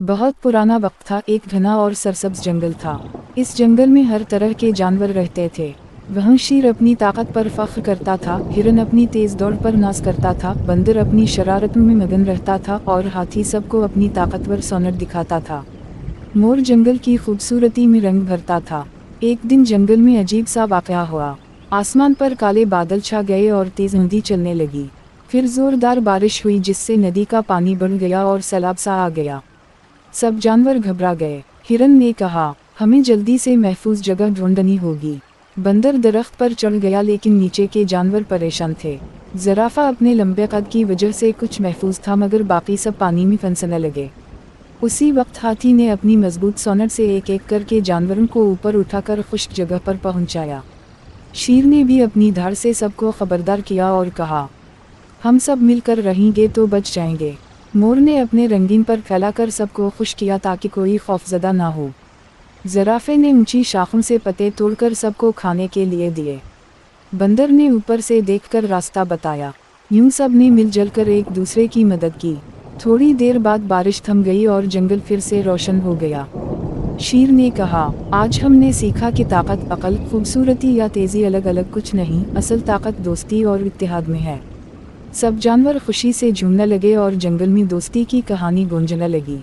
बहुत पुराना वक्त था। एक घना और सरसब्ज जंगल था। इस जंगल में हर तरह के जानवर रहते थे। वहाँ शेर अपनी ताकत पर फख्र करता था, हिरन अपनी तेज दौड़ पर नाज करता था, बंदर अपनी शरारतों में मगन रहता था और हाथी सबको अपनी ताकतवर सोनर दिखाता था। मोर जंगल की खूबसूरती में रंग भरता था। एक दिन जंगल में अजीब सा वाक़या हुआ। आसमान पर काले बादल छा गए और तेज आंधी चलने लगी। फिर जोरदार बारिश हुई जिससे नदी का पानी बढ़ गया और सैलाब सा आ गया। सब जानवर घबरा गए। हिरन ने कहा, हमें जल्दी से महफूज जगह ढूंढनी होगी। बंदर दरख्त पर चढ़ गया लेकिन नीचे के जानवर परेशान थे। ज़राफ़ा अपने लंबे कद की वजह से कुछ महफूज था मगर बाकी सब पानी में फंसने लगे। उसी वक्त हाथी ने अपनी मजबूत सोनर से एक एक करके जानवरों को ऊपर उठाकर खुश्क जगह पर पहुंचाया। शेर ने भी अपनी धार से सबको खबरदार किया और कहा, हम सब मिलकर रहेंगे तो बच जाएंगे। मोर ने अपने रंगीन पर फैलाकर सबको खुश किया ताकि कोई खौफजदा ना हो। ज़राफ़े ने ऊंची शाखों से पत्ते तोड़कर सबको खाने के लिए दिए। बंदर ने ऊपर से देखकर रास्ता बताया। यूं सब ने मिलजुल कर एक दूसरे की मदद की। थोड़ी देर बाद बारिश थम गई और जंगल फिर से रोशन हो गया। शेर ने कहा, आज हमने सीखा कि ताकत, अकल, खूबसूरती या तेज़ी अलग अलग कुछ नहीं, असल ताकत दोस्ती और इत्तेहाद में है। सब जानवर खुशी से झूमने लगे और जंगल में दोस्ती की कहानी गूंजने लगी।